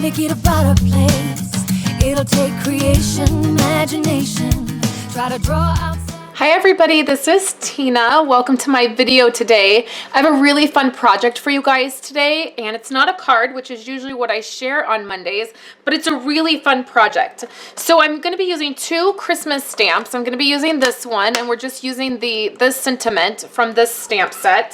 make it a brighter place. It'll take creation, imagination. Try to draw out. Hi everybody, this is Tina. Welcome to my video today. I have a really fun project for you guys today, and it's not a card, which is usually what I share on Mondays, but it's a really fun project. So I'm going to be using two Christmas stamps. I'm going to be using this one, and we're just using this sentiment from this stamp set.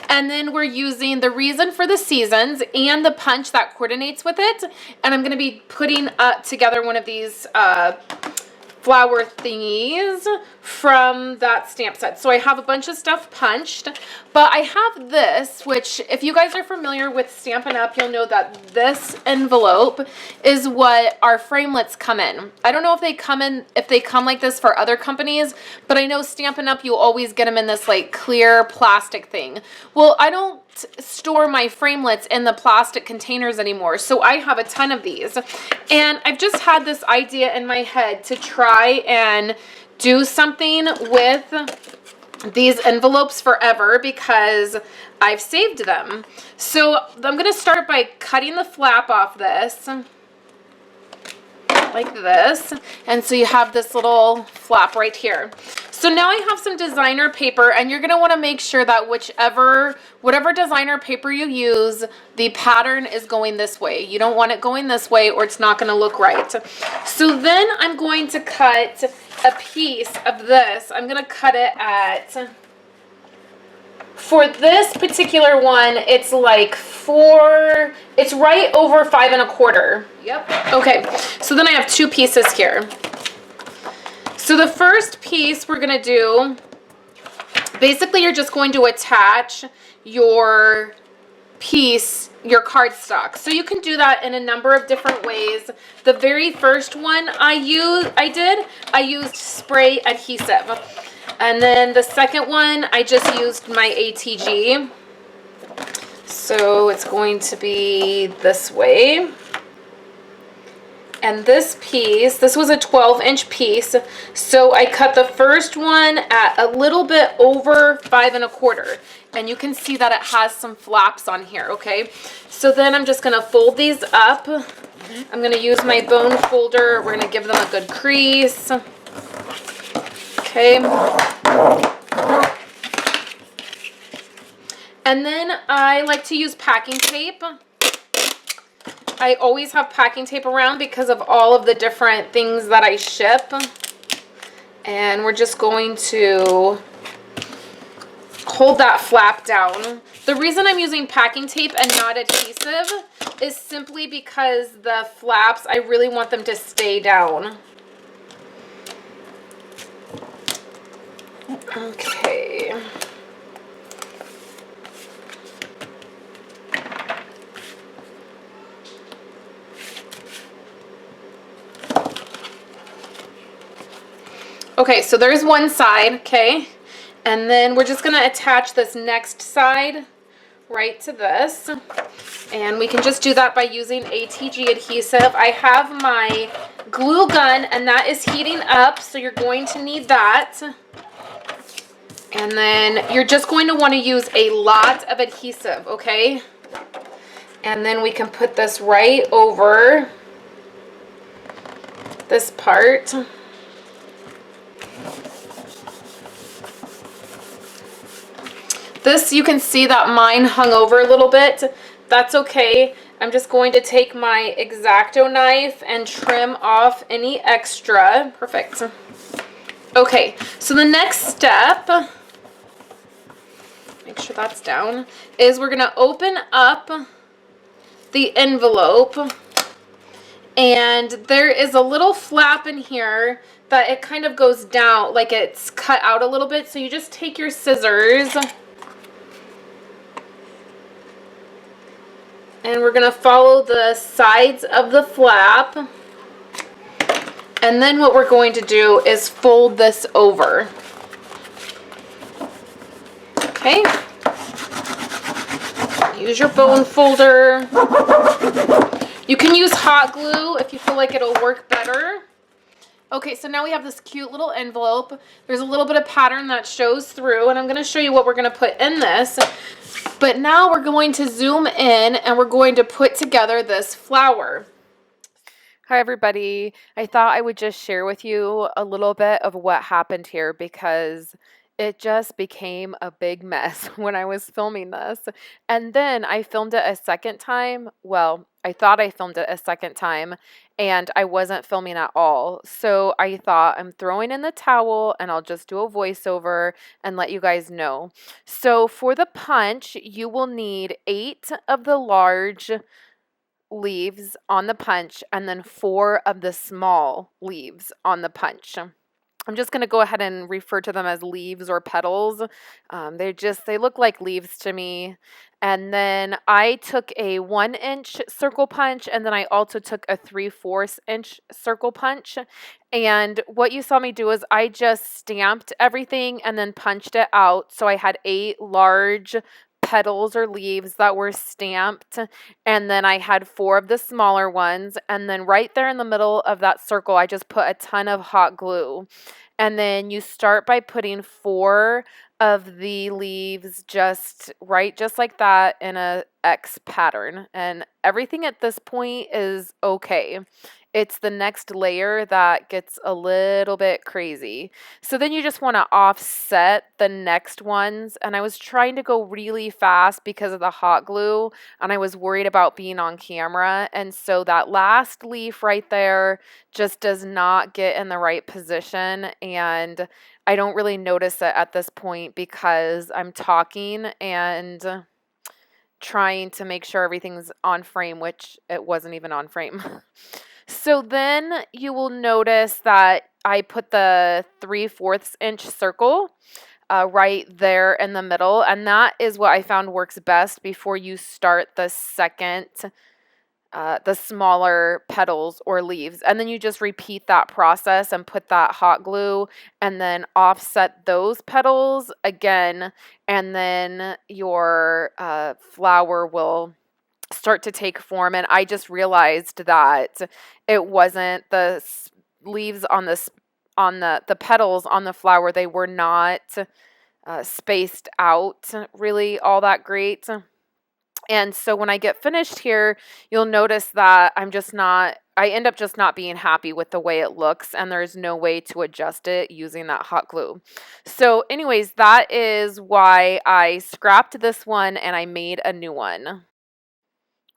And then we're using the reason for the seasons and the punch that coordinates with it. And I'm going to be putting together one of these flower thingies from that stamp set. So I have a bunch of stuff punched, but I have this, which if you guys are familiar with Stampin' Up, you'll know that this envelope is what our framelits come in. I don't know if they come like this for other companies, but I know Stampin' Up, you always get them in this like clear plastic thing. Well, I don't store my framelits in the plastic containers anymore, so I have a ton of these, and I've just had this idea in my head to try and do something with these envelopes forever because I've saved them. So I'm going to start by cutting the flap off this like this, and so you have this little flap right here. So now I have some designer paper, and you're going to want to make sure that whatever designer paper you use, the pattern is going this way. You don't want it going this way or it's not going to look right. So then I'm going to cut a piece of this. I'm going to cut it at, for this particular one, it's like it's right over 5 1/4. Yep. Okay, so then I have two pieces here. So the first piece we're going to do, basically you're just going to attach your piece, your cardstock. So you can do that in a number of different ways. The very first one I used spray adhesive. And then the second one, I just used my ATG. So it's going to be this way. And this piece, this was a 12-inch piece, so I cut the first one at a little bit over 5 1/4. And you can see that it has some flaps on here, okay? So then I'm just going to fold these up. I'm going to use my bone folder. We're going to give them a good crease. Okay. And then I like to use packing tape. I always have packing tape around because of all of the different things that I ship. And we're just going to hold that flap down. The reason I'm using packing tape and not adhesive is simply because the flaps, I really want them to stay down. Okay. Okay, so there's one side, okay? And then we're just going to attach this next side right to this. And we can just do that by using ATG adhesive. I have my glue gun, and that is heating up, so you're going to need that. And then you're just going to want to use a lot of adhesive, okay? And then we can put this right over this part. This, you can see that mine hung over a little bit. That's okay. I'm just going to take my X-Acto knife and trim off any extra. Perfect. Okay, so the next step, make sure that's down, is we're going to open up the envelope. And there is a little flap in here that it kind of goes down, like it's cut out a little bit. So you just take your scissors, and we're going to follow the sides of the flap. And then what we're going to do is fold this over. Okay. Use your bone folder. You can use hot glue if you feel like it'll work better. Okay, so now we have this cute little envelope. There's a little bit of pattern that shows through, and I'm going to show you what we're going to put in this. But now we're going to zoom in and we're going to put together this flower. Hi everybody. I thought I would just share with you a little bit of what happened here because it just became a big mess when I was filming this. And then I filmed it a second time. Well, I thought I filmed it a second time and I wasn't filming at all. So I thought I'm throwing in the towel and I'll just do a voiceover and let you guys know. So for the punch, you will need 8 of the large leaves on the punch and then 4 of the small leaves on the punch. I'm just going to go ahead and refer to them as leaves or petals. They look like leaves to me. And then I took a 1-inch circle punch, and then I also took a 3/4 inch circle punch. And what you saw me do is I just stamped everything and then punched it out. So I had 8 large petals or leaves that were stamped, and then I had 4 of the smaller ones, and then right there in the middle of that circle I just put a ton of hot glue. And then you start by putting 4 of the leaves just like that in a X pattern, and everything at this point is okay. It's the next layer that gets a little bit crazy. So then you just want to offset the next ones. And I was trying to go really fast because of the hot glue, and I was worried about being on camera. And so that last leaf right there just does not get in the right position. And I don't really notice it at this point because I'm talking and trying to make sure everything's on frame, which it wasn't even on frame. So then you will notice that I put the 3/4 inch circle right there in the middle, and that is what I found works best before you start the second, the smaller petals or leaves. And then you just repeat that process and put that hot glue and then offset those petals again, and then your flower will start to take form. And I just realized that it wasn't the leaves on the petals on the flower, they were not spaced out really all that great. And so when I get finished here, you'll notice that I end up just not being happy with the way it looks, and there's no way to adjust it using that hot glue. So anyways, that is why I scrapped this one and I made a new one,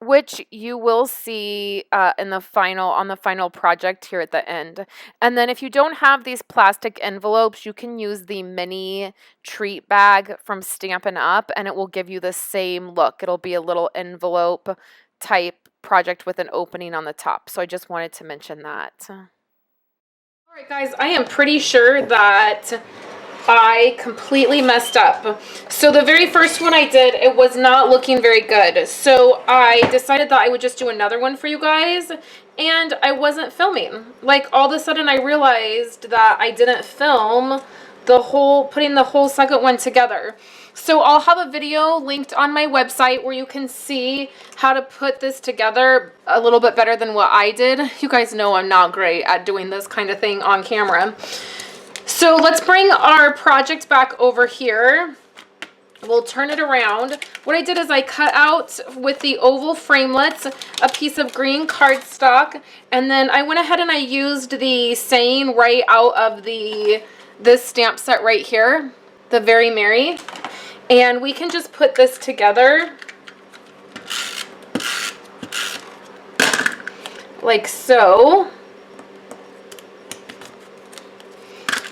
which you will see on the final project here at the end. And then if you don't have these plastic envelopes, you can use the mini treat bag from Stampin' Up, and it will give you the same look. It'll be a little envelope type project with an opening on the top. So I just wanted to mention that. All right, guys, I am pretty sure that I completely messed up. So the very first one I did, it was not looking very good. So I decided that I would just do another one for you guys, and I wasn't filming. Like, all of a sudden I realized that I didn't film putting the whole second one together. So I'll have a video linked on my website where you can see how to put this together a little bit better than what I did. You guys know I'm not great at doing this kind of thing on camera. So let's bring our project back over here. We'll turn it around. What I did is I cut out with the oval framelits a piece of green cardstock, and then I went ahead and I used the saying right out of this stamp set right here, the Very Merry. And we can just put this together like so.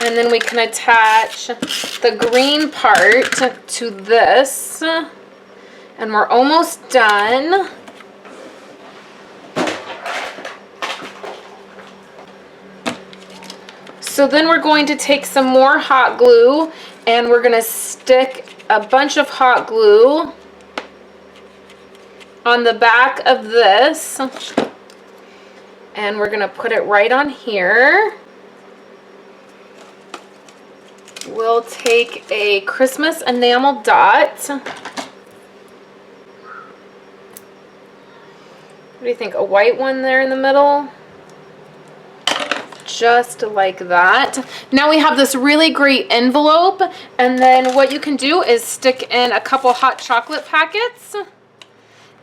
And then we can attach the green part to this. And we're almost done. So then we're going to take some more hot glue and we're going to stick a bunch of hot glue on the back of this. And we're going to put it right on here. We'll take a Christmas enamel dot. What do you think? A white one there in the middle? just like that. Now we have this really great envelope, and then what you can do is stick in a couple hot chocolate packets.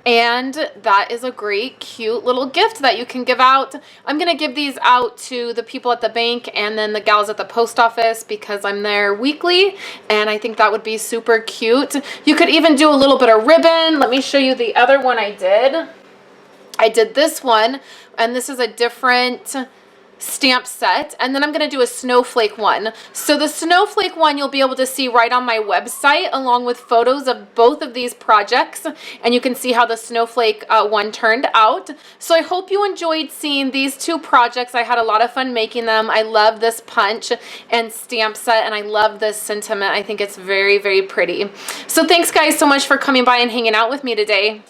And that is a great, cute little gift that you can give out. I'm going to give these out to the people at the bank and then the gals at the post office because I'm there weekly, and I think that would be super cute. You could even do a little bit of ribbon. Let me show you the other one I did. I did this one, and this is a different stamp set, and then I'm going to do a snowflake one. So the snowflake one you'll be able to see right on my website along with photos of both of these projects, and you can see how the snowflake one turned out. So I hope you enjoyed seeing these two projects. I had a lot of fun making them. I love this punch and stamp set, and I love this sentiment. I think it's very, very pretty. So thanks guys so much for coming by and hanging out with me today.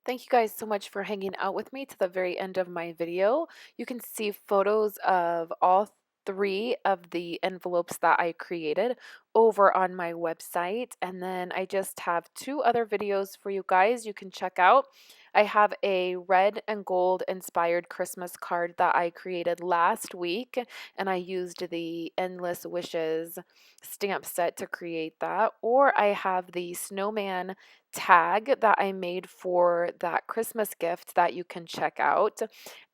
Thank you guys so much for hanging out with me to the very end of my video. You can see photos of all three of the envelopes that I created over on my website. And then I just have two other videos for you guys you can check out. I have a red and gold inspired Christmas card that I created last week, and I used the Endless Wishes stamp set to create that. Or I have the snowman tag that I made for that Christmas gift that you can check out.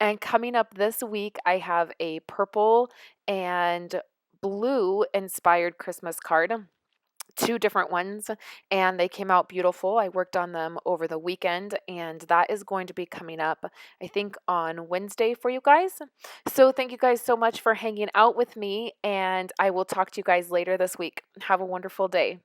And coming up this week, I have a purple and blue inspired Christmas card, two different ones, and they came out beautiful. I worked on them over the weekend, and that is going to be coming up, I think, on Wednesday for you guys. So thank you guys so much for hanging out with me, and I will talk to you guys later this week. Have a wonderful day.